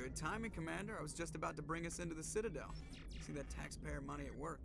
Good timing, Commander. I was just about to bring us into the Citadel. See that taxpayer money at work.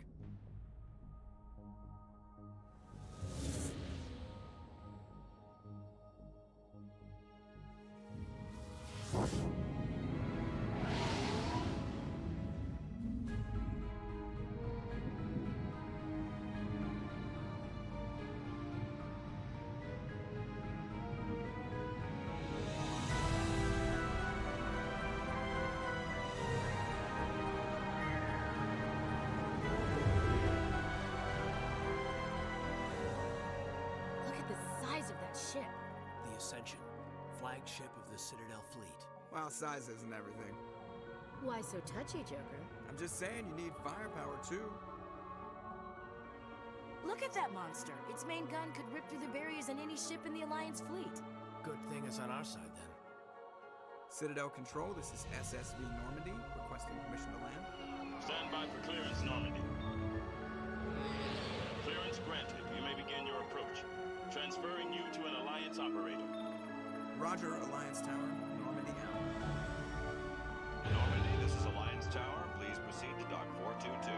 The Ascension, flagship of the Citadel fleet. Well, size isn't everything. Why so touchy, Joker? I'm just saying you need firepower, too. Look at that monster! Its main gun could rip through the barriers in any ship in the Alliance fleet. Good thing it's on our side, then. Citadel Control, this is SSV Normandy, requesting permission to land. Stand by for clearance, Normandy. Clearance granted. You may begin your approach. Transferring you to an Alliance operator. Roger, Alliance Tower. Normandy out. Normandy, this is Alliance Tower. Please proceed to Dock 422.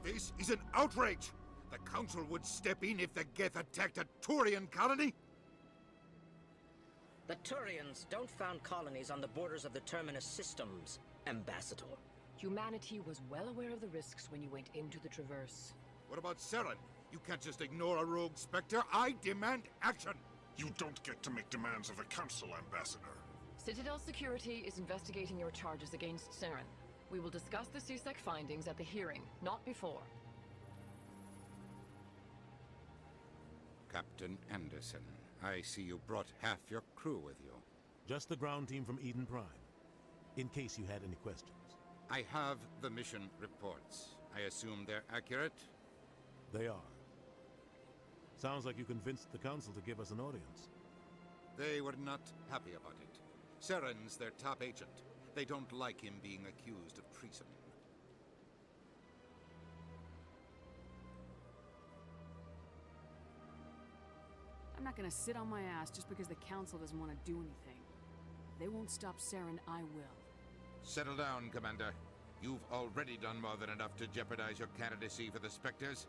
This is an outrage! The Council would step in if the Geth attacked a Turian colony? The Turians don't found colonies on the borders of the Terminus systems, Ambassador. Humanity was well aware of the risks when you went into the Traverse. What about Saren? You can't just ignore a rogue Spectre. I demand action! You don't get to make demands of the Council, Ambassador. Citadel Security is investigating your charges against Saren. We will discuss the CSEC findings at the hearing, not before. Captain Anderson, I see you brought half your crew with you. Just the ground team from Eden Prime, in case you had any questions. I have the mission reports. I assume they're accurate? They are. Sounds like you convinced the Council to give us an audience. They were not happy about it. Saren's their top agent. They don't like him being accused of treason. I'm not gonna sit on my ass just because the Council doesn't want to do anything. If they won't stop Saren, I will. Settle down, Commander. You've already done more than enough to jeopardize your candidacy for the Spectres.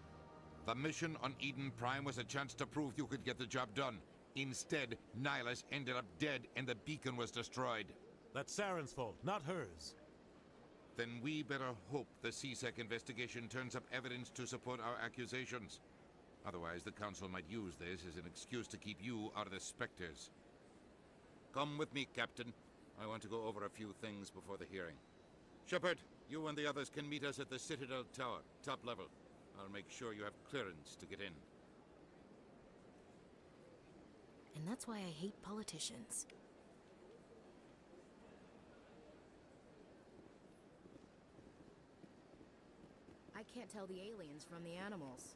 The mission on Eden Prime was a chance to prove you could get the job done. Instead, Nihilus ended up dead and the beacon was destroyed. That's Saren's fault, not hers. Then we better hope the CSEC investigation turns up evidence to support our accusations. Otherwise, the Council might use this as an excuse to keep you out of the Spectres. Come with me, Captain. I want to go over a few things before the hearing. Shepard, you and the others can meet us at the Citadel Tower, top level. I'll make sure you have clearance to get in. And that's why I hate politicians. I can't tell the aliens from the animals.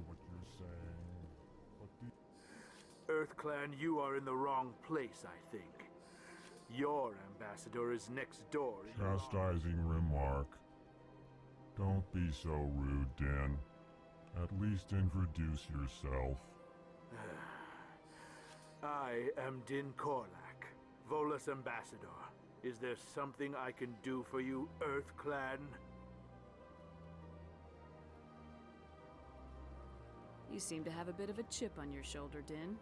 What you're saying, but the EarthClan, you are in the wrong place, I think. Your ambassador is next door. Chastising remark. Don't be so rude, Dan. At least introduce yourself. I am Din Korlak, Volus ambassador. Is there something I can do for you, EarthClan? You seem to have a bit of a chip on your shoulder, Din.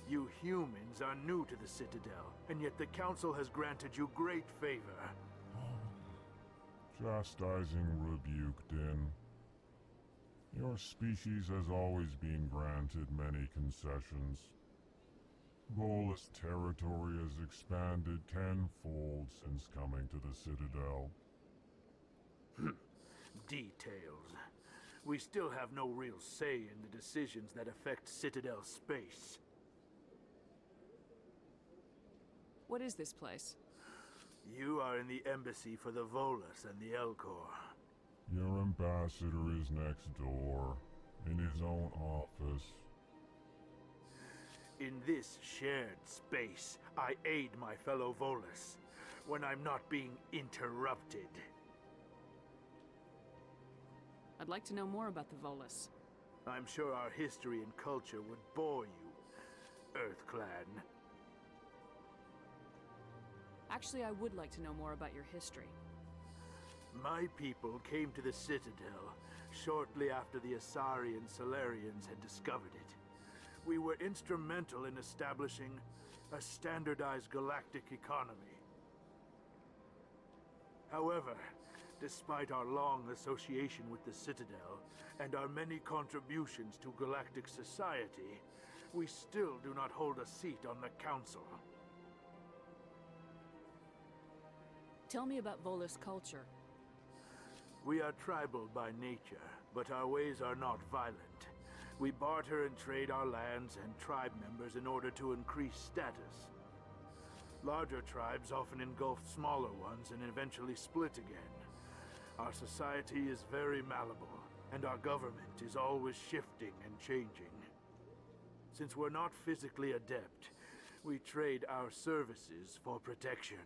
You humans are new to the Citadel, and yet the Council has granted you great favor. Chastising rebuke, Din. Your species has always been granted many concessions. Volus territory has expanded tenfold since coming to the Citadel. Details. We still have no real say in the decisions that affect Citadel space. What is this place? You are in the embassy for the Volus and the Elcor. Your ambassador is next door, in his own office. In this shared space, I aid my fellow Volus when I'm not being interrupted. I'd like to know more about the Volus. I'm sure our history and culture would bore you, EarthClan. Actually, I would like to know more about your history. My people came to the Citadel shortly after the Asari and Solarians had discovered it. We were instrumental in establishing a standardized galactic economy. However, despite our long association with the Citadel and our many contributions to galactic society, we still do not hold a seat on the Council. Tell me about Volus culture. We are tribal by nature, but our ways are not violent. We barter and trade our lands and tribe members in order to increase status. Larger tribes often engulf smaller ones and eventually split again. Our society is very malleable, and our government is always shifting and changing. Since we're not physically adept, we trade our services for protection.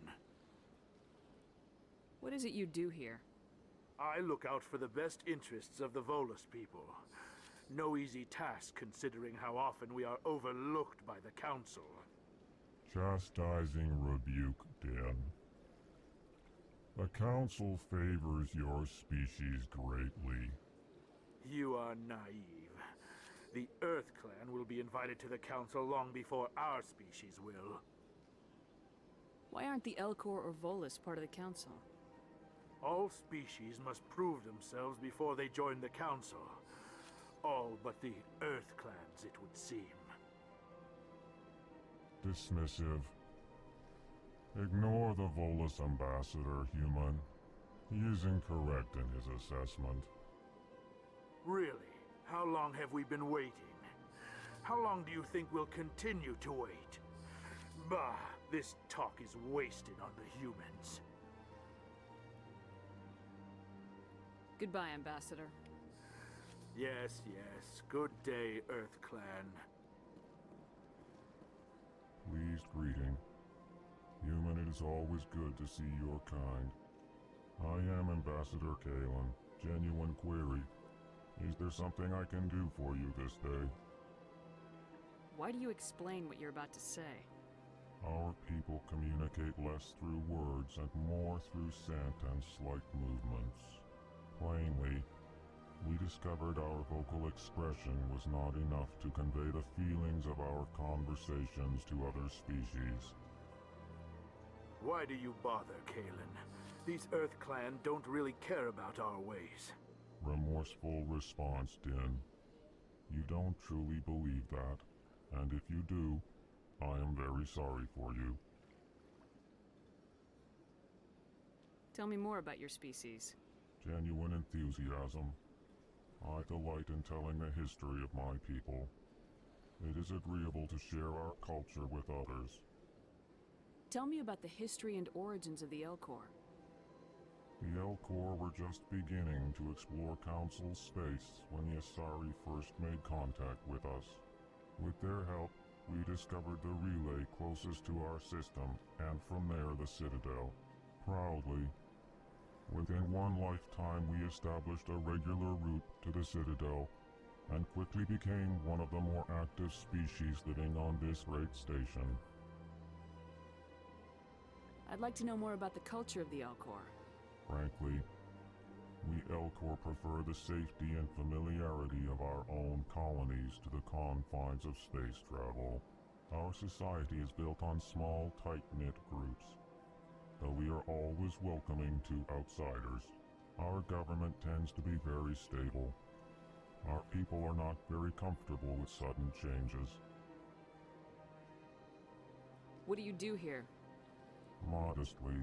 What is it you do here? I look out for the best interests of the Volus people. No easy task considering how often we are overlooked by the Council. Chastising rebuke, Din. The Council favors your species greatly. You are naive. The EarthClan will be invited to the Council long before our species will. Why aren't the Elcor or Volus part of the Council? All species must prove themselves before they join the Council. All but the EarthClans, it would seem. Dismissive. Ignore the Volus ambassador, human. He is incorrect in his assessment. Really? How long have we been waiting? How long do you think we'll continue to wait? Bah, this talk is wasted on the humans. Goodbye, Ambassador. Yes, yes. Good day, EarthClan. Pleased greeting. Human, it is always good to see your kind. I am Ambassador Kalen. Genuine query. Is there something I can do for you this day? Why do you explain what you're about to say? Our people communicate less through words and more through scent and slight movements. Plainly, we discovered our vocal expression was not enough to convey the feelings of our conversations to other species. Why do you bother, Kalen? These EarthClan don't really care about our ways. Remorseful response, Din. You don't truly believe that, and if you do, I am very sorry for you. Tell me more about your species. Genuine enthusiasm. I delight in telling the history of my people. It is agreeable to share our culture with others. Tell me about the history and origins of the Elcor. The Elcor were just beginning to explore Council space when the Asari first made contact with us. With their help, we discovered the relay closest to our system, and from there the Citadel. Proudly, within one lifetime we established a regular route to the Citadel, and quickly became one of the more active species living on this great station. I'd like to know more about the culture of the Elcor. Frankly, We Elcor prefer the safety and familiarity of our own colonies to the confines of space travel. Our society is built on small, tight-knit groups. Though we are always welcoming to outsiders, our government tends to be very stable. Our people are not very comfortable with sudden changes. What do you do here? Modestly,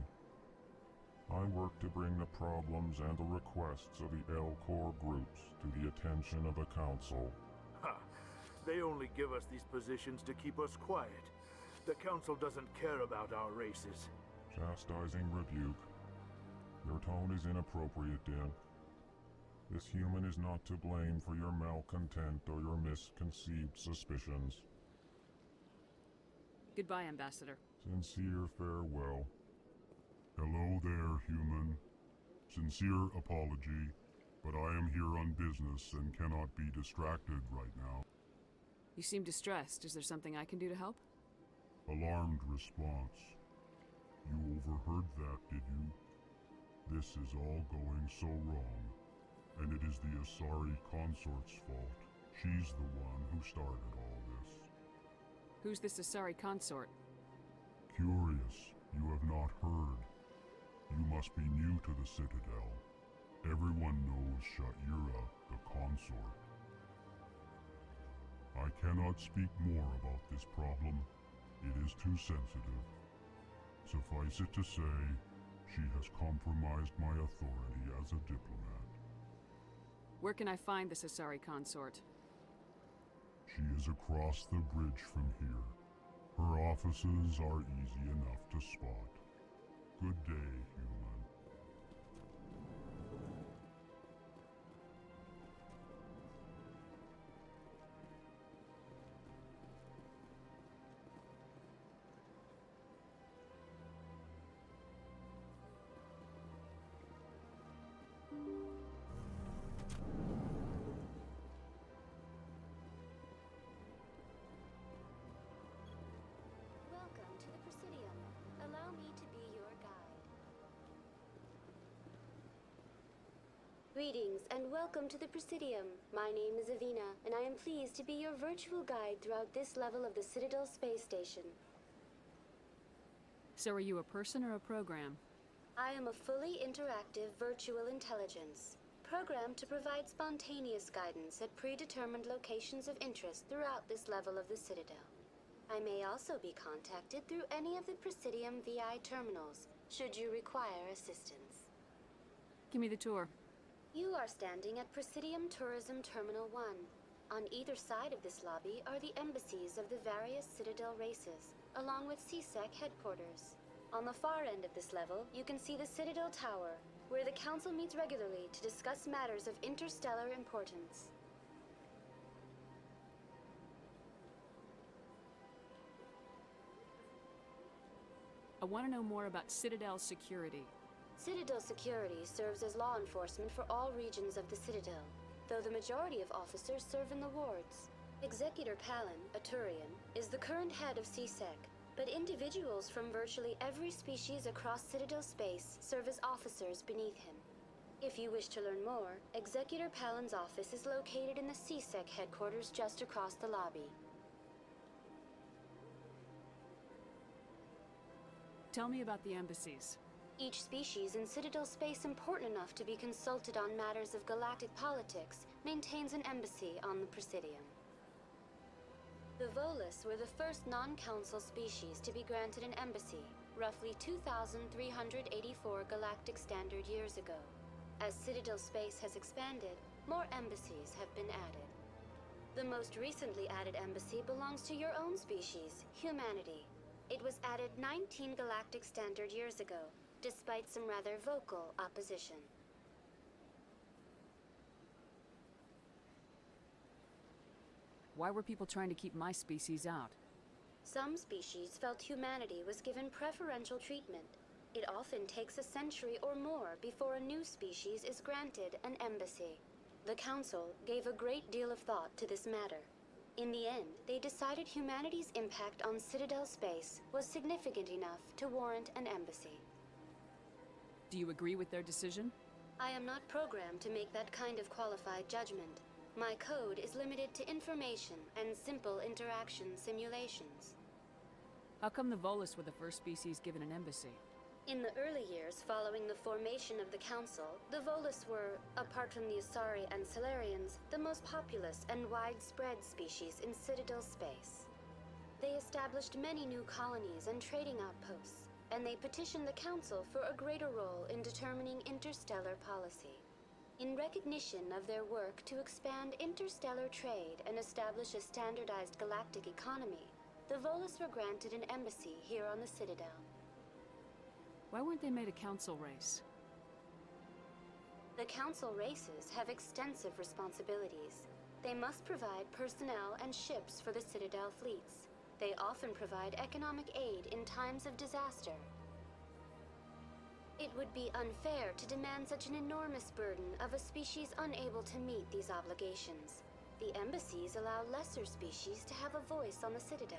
I work to bring the problems and the requests of the Elcor groups to the attention of the Council. Ha! They only give us these positions to keep us quiet. The Council doesn't care about our races. Chastising rebuke. Your tone is inappropriate, Din. This human is not to blame for your malcontent or your misconceived suspicions. Goodbye, Ambassador. Sincere farewell. Hello there, human. Sincere apology, but I am here on business and cannot be distracted right now. You seem distressed. Is there something I can do to help? Alarmed response. You overheard that, did you? This is all going so wrong, and it is the Asari consort's fault. She's the one who started all this. Who's this Asari consort? Curious, you have not heard. You must be new to the Citadel. Everyone knows Sha'ira, the consort. I cannot speak more about this problem. It is too sensitive. Suffice it to say, she has compromised my authority as a diplomat. Where can I find this Asari consort? She is across the bridge from here. Her offices are easy enough to spot. Good day, human. Welcome to the Presidium. Allow me to be your guide. Greetings and welcome to the Presidium. My name is Avina, and I am pleased to be your virtual guide throughout this level of the Citadel space station. So are you a person or a program? I am a fully interactive virtual intelligence, programmed to provide spontaneous guidance at predetermined locations of interest throughout this level of the Citadel. I may also be contacted through any of the Presidium VI terminals, should you require assistance. Give me the tour. You are standing at Presidium Tourism Terminal 1. On either side of this lobby are the embassies of the various Citadel races, along with CSEC headquarters. On the far end of this level, you can see the Citadel Tower, where the Council meets regularly to discuss matters of interstellar importance. I want to know more about Citadel security. Citadel security serves as law enforcement for all regions of the Citadel, though the majority of officers serve in the wards. Executor Palin, a Turian, is the current head of CSEC, but individuals from virtually every species across Citadel space serve as officers beneath him. If you wish to learn more, Executor Palin's office is located in the CSEC headquarters just across the lobby. Tell me about the embassies. Each species in Citadel space important enough to be consulted on matters of galactic politics maintains an embassy on the Presidium. The Volus were the first non-council species to be granted an embassy, roughly 2,384 galactic standard years ago. As Citadel space has expanded, more embassies have been added. The most recently added embassy belongs to your own species, humanity. It was added 19 galactic standard years ago, despite some rather vocal opposition. Why were people trying to keep my species out? Some species felt humanity was given preferential treatment. It often takes a century or more before a new species is granted an embassy. The Council gave a great deal of thought to this matter. In the end, they decided humanity's impact on Citadel space was significant enough to warrant an embassy. Do you agree with their decision? I am not programmed to make that kind of qualified judgment. My code is limited to information and simple interaction simulations. How come the Volus were the first species given an embassy? In the early years following the formation of the Council, the Volus were, apart from the Asari and Salarians, the most populous and widespread species in Citadel space. They established many new colonies and trading outposts, and they petitioned the Council for a greater role in determining interstellar policy. In recognition of their work to expand interstellar trade and establish a standardized galactic economy, the Volus were granted an embassy here on the Citadel. Why weren't they made a council race? The Council races have extensive responsibilities. They must provide personnel and ships for the Citadel fleets. They often provide economic aid in times of disaster. It would be unfair to demand such an enormous burden of a species unable to meet these obligations. The embassies allow lesser species to have a voice on the Citadel.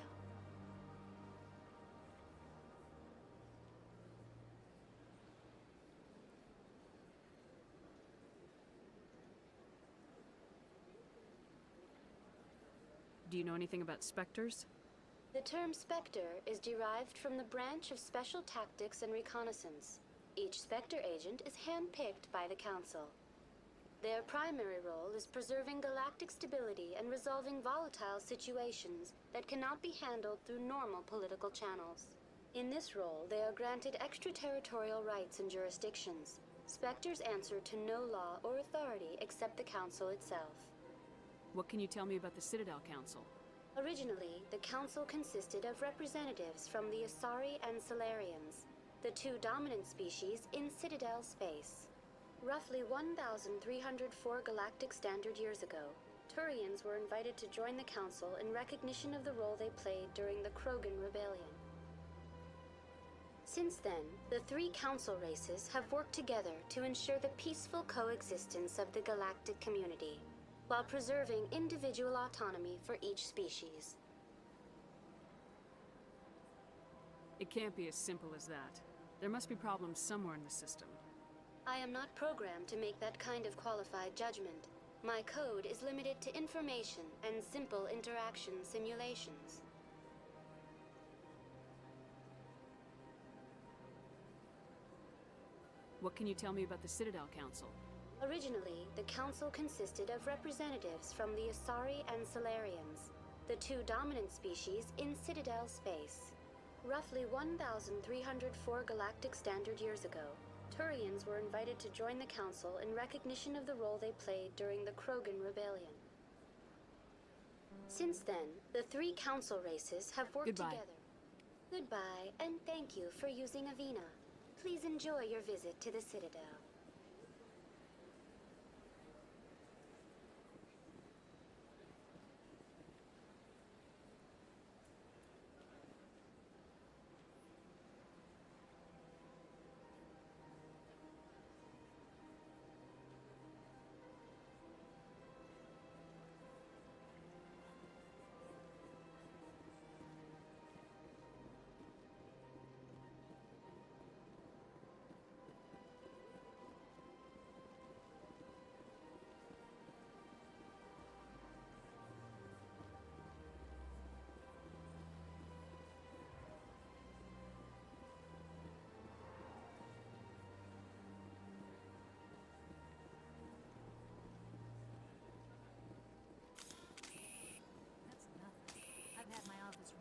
Do you know anything about specters? The term Spectre is derived from the branch of Special Tactics and Reconnaissance. Each Spectre agent is handpicked by the Council. Their primary role is preserving galactic stability and resolving volatile situations that cannot be handled through normal political channels. In this role, they are granted extraterritorial rights and jurisdictions. Spectres answer to no law or authority except the Council itself. What can you tell me about the Citadel Council? Originally, the Council consisted of representatives from the Asari and Salarians, the two dominant species in Citadel space. Roughly 1,304 galactic standard years ago, Turians were invited to join the Council in recognition of the role they played during the Krogan Rebellion. Since then, the three Council races have worked together to ensure the peaceful coexistence of the galactic community, while preserving individual autonomy for each species. It can't be as simple as that. There must be problems somewhere in the system. I am not programmed to make that kind of qualified judgment. My code is limited to information and simple interaction simulations. What can you tell me about the Citadel Council? Originally, the Council consisted of representatives from the Asari and Salarians, the two dominant species in Citadel space. Roughly 1,304 galactic standard years ago, Turians were invited to join the Council in recognition of the role they played during the Krogan Rebellion. Since then, the three Council races have worked together. Goodbye, and thank you for using Avina. Please enjoy your visit to the Citadel.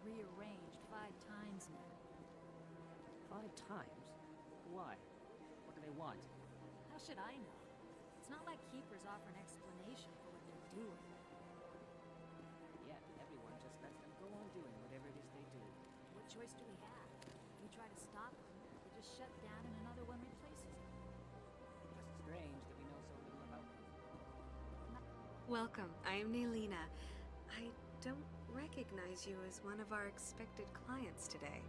Rearranged 5 times now. 5 times? Why? What do they want? How should I know? It's not like Keepers offer an explanation for what they're doing. Yet, everyone just lets them go on doing whatever it is they do. What choice do we have? If we try to stop them, they just shut down and another one replaces them. Just strange that we know so little about them. Welcome. I am Naelina. I don't recognize you as one of our expected clients today.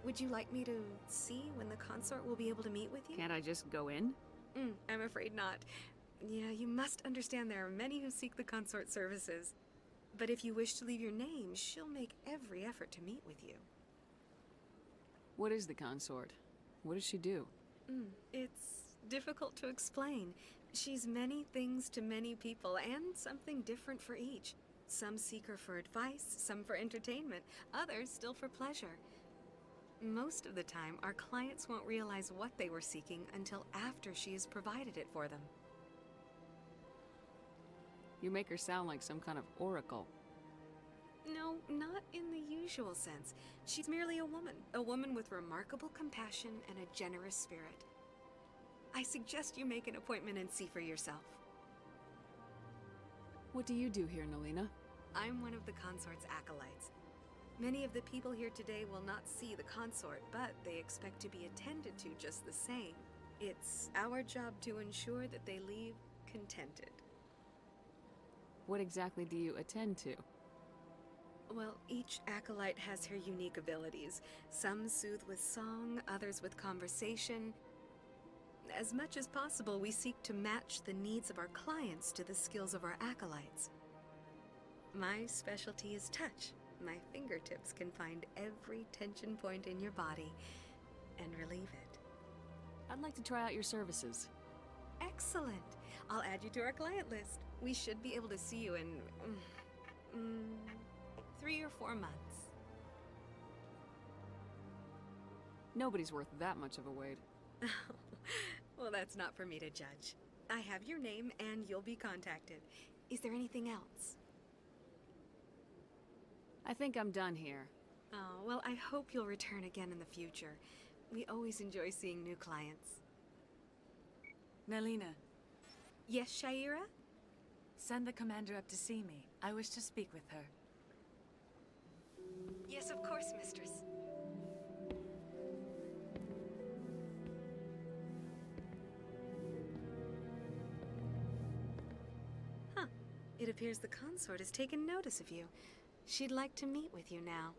Would you like me to see when the consort will be able to meet with you? Can't I just go in? I'm afraid not. Yeah, you must understand there are many who seek the consort services. But if you wish to leave your name, she'll make every effort to meet with you. What is the consort? What does she do? It's difficult to explain. She's many things to many people, and something different for each. Some seek her for advice, some for entertainment, others still for pleasure. Most of the time, our clients won't realize what they were seeking until after she has provided it for them. You make her sound like some kind of oracle. No, not in the usual sense. She's merely a woman with remarkable compassion and a generous spirit. I suggest you make an appointment and see for yourself. What do you do here, Nelina? I'm one of the consort's acolytes. Many of the people here today will not see the consort, but they expect to be attended to just the same. It's our job to ensure that they leave contented. What exactly do you attend to? Well, each acolyte has her unique abilities. Some soothe with song, others with conversation. As much as possible, we seek to match the needs of our clients to the skills of our acolytes. My specialty is touch. My fingertips can find every tension point in your body and relieve it. I'd like to try out your services. Excellent! I'll add you to our client list. We should be able to see you in 3 or 4 months. Nobody's worth that much of a wait. Well, that's not for me to judge. I have your name and you'll be contacted. Is there anything else? I think I'm done here. Oh, well, I hope you'll return again in the future. We always enjoy seeing new clients. Nelina. Yes, Shaira? Send the commander up to see me. I wish to speak with her. Yes, of course, mistress. Huh. It appears the consort has taken notice of you. She'd like to meet with you now.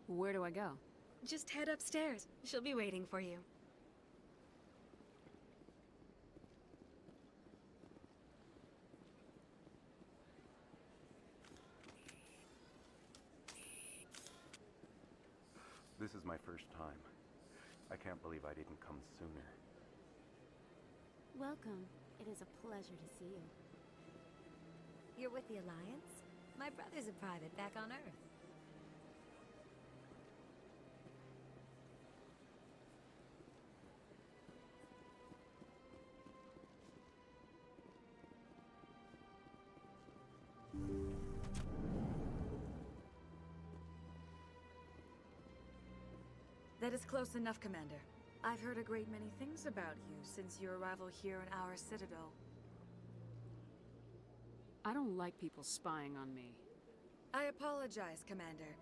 Where do I go? Just head upstairs. She'll be waiting for you. This is my first time. I can't believe I didn't come sooner. Welcome. It is a pleasure to see you. You're with the Alliance? My brother's a private back on Earth. That is close enough, Commander. I've heard a great many things about you since your arrival here in our Citadel. I don't like people spying on me. I apologize, Commander.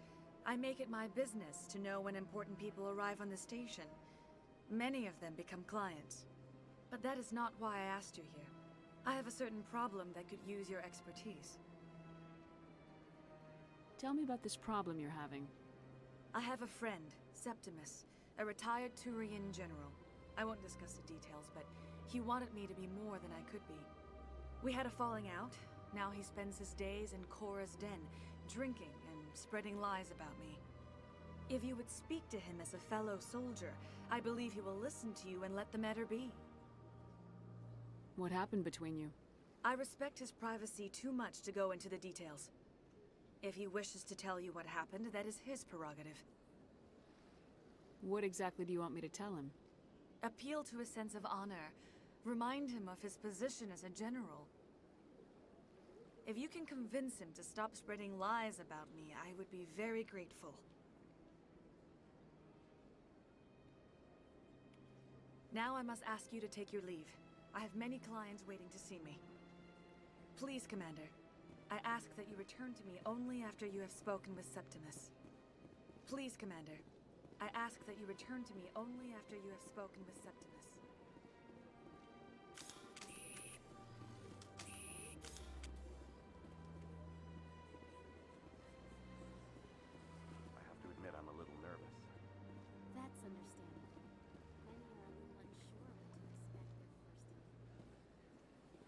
I make it my business to know when important people arrive on the station. Many of them become clients. But that is not why I asked you here. I have a certain problem that could use your expertise. Tell me about this problem you're having. I have a friend, Septimus, a retired Turian general. I won't discuss the details, but he wanted me to be more than I could be. We had a falling out. Now he spends his days in Korra's den, drinking and spreading lies about me. If you would speak to him as a fellow soldier, I believe he will listen to you and let the matter be. What happened between you? I respect his privacy too much to go into the details. If he wishes to tell you what happened, that is his prerogative. What exactly do you want me to tell him? Appeal to his sense of honor. Remind him of his position as a general. If you can convince him to stop spreading lies about me, I would be very grateful. Now I must ask you to take your leave. I have many clients waiting to see me. Please, Commander. I ask that you return to me only after you have spoken with Septimus. Please, Commander. I ask that you return to me only after you have spoken with Septimus. I have to admit I'm a little nervous. That's understandable. Many are a little unsure what to expect their first time.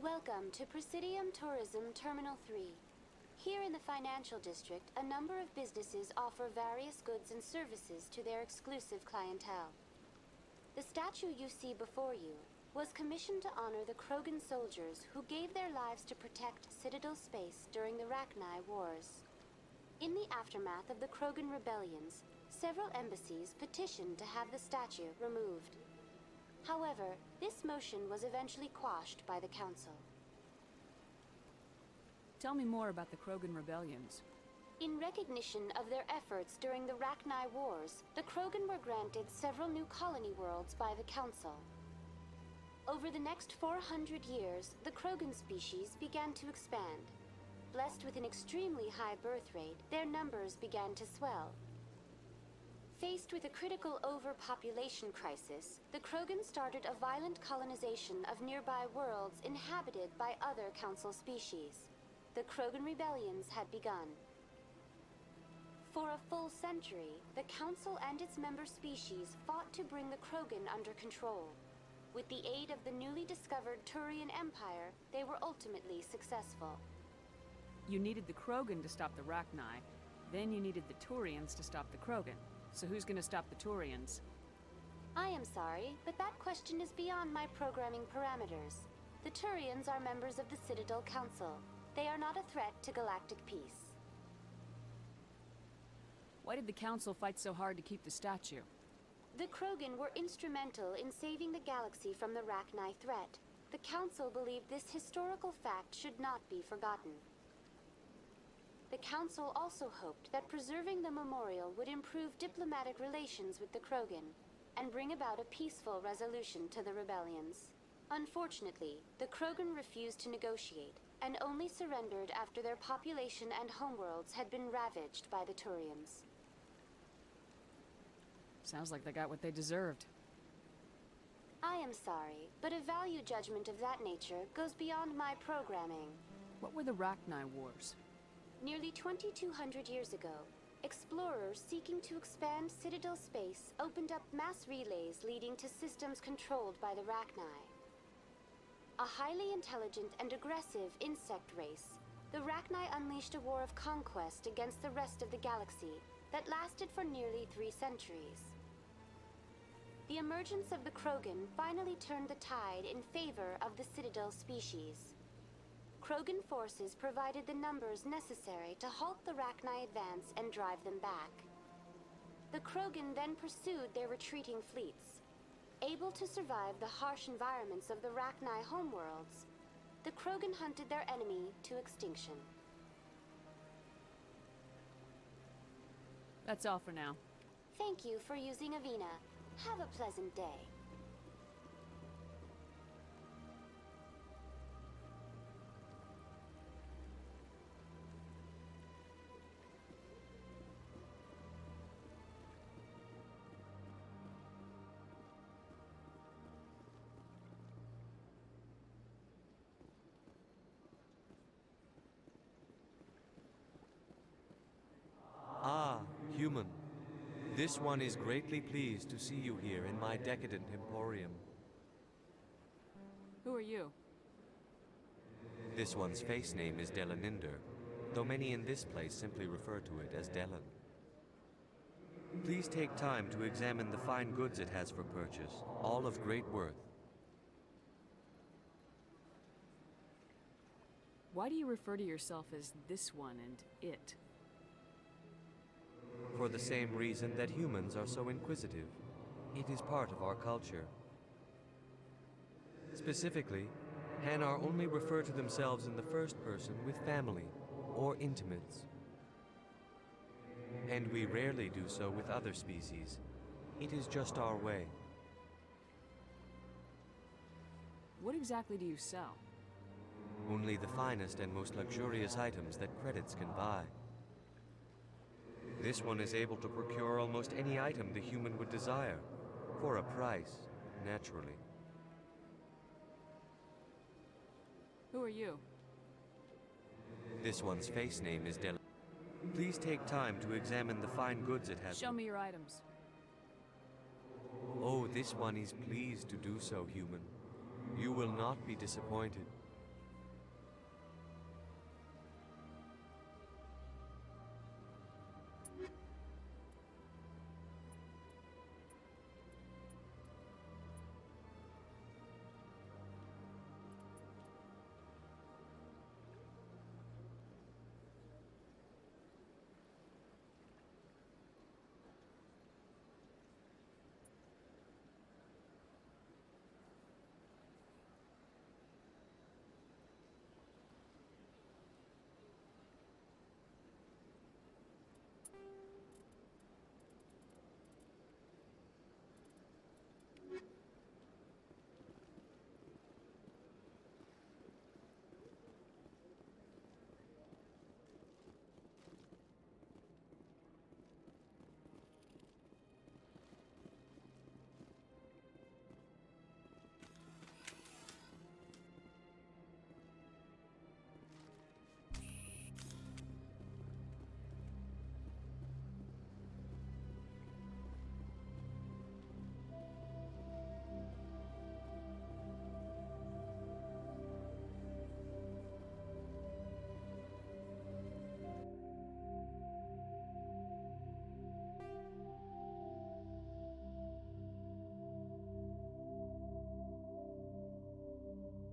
Welcome to Presidium Tourism Terminal 3. Here in the financial district, a number of businesses offer various goods and services to their exclusive clientele. The statue you see before you was commissioned to honor the Krogan soldiers who gave their lives to protect Citadel space during the Rachni Wars. In the aftermath of the Krogan rebellions, several embassies petitioned to have the statue removed. However, this motion was eventually quashed by the Council. Tell me more about the Krogan rebellions. In recognition of their efforts during the Rachni Wars, the Krogan were granted several new colony worlds by the Council. Over the next 400 years, the Krogan species began to expand. Blessed with an extremely high birth rate, their numbers began to swell. Faced with a critical overpopulation crisis, the Krogan started a violent colonization of nearby worlds inhabited by other Council species. The Krogan rebellions had begun. For a full century, the Council and its member species fought to bring the Krogan under control. With the aid of the newly discovered Turian Empire, they were ultimately successful. You needed the Krogan to stop the Rachni, then you needed the Turians to stop the Krogan. So who's gonna stop the Turians? I am sorry, but that question is beyond my programming parameters. The Turians are members of the Citadel Council. They are not a threat to galactic peace. Why did the Council fight so hard to keep the statue? The Krogan were instrumental in saving the galaxy from the Rachni threat. The Council believed this historical fact should not be forgotten. The Council also hoped that preserving the memorial would improve diplomatic relations with the Krogan and bring about a peaceful resolution to the rebellions. Unfortunately, the Krogan refused to negotiate and only surrendered after their population and homeworlds had been ravaged by the Turians. Sounds like they got what they deserved. I am sorry, but a value judgment of that nature goes beyond my programming. What were the Rachni Wars? Nearly 2,200 years ago, explorers seeking to expand Citadel space opened up mass relays leading to systems controlled by the Rachni. A highly intelligent and aggressive insect race, the Rachni unleashed a war of conquest against the rest of the galaxy that lasted for nearly 3 centuries. The emergence of the Krogan finally turned the tide in favor of the Citadel species. Krogan forces provided the numbers necessary to halt the Rachni advance and drive them back. The Krogan then pursued their retreating fleets. Able to survive the harsh environments of the Rachni homeworlds, the Krogan hunted their enemy to extinction. That's all for now. Thank you for using Avina. Have a pleasant day. Ah, human. This one is greatly pleased to see you here in my decadent emporium. Who are you? This one's face name is Delaninder, though many in this place simply refer to it as Delan. Please take time to examine the fine goods it has for purchase, all of great worth. Why do you refer to yourself as this one and it? For the same reason that humans are so inquisitive. It is part of our culture. Specifically, Hanar only refer to themselves in the first person with family or intimates. And we rarely do so with other species. It is just our way. What exactly do you sell? Only the finest and most luxurious items that credits can buy. This one is able to procure almost any item the human would desire, for a price, naturally. Who are you? This one's face name is Del. Please take time to examine the fine goods it has. Show me your items. Oh, this one is pleased to do so, human. You will not be disappointed.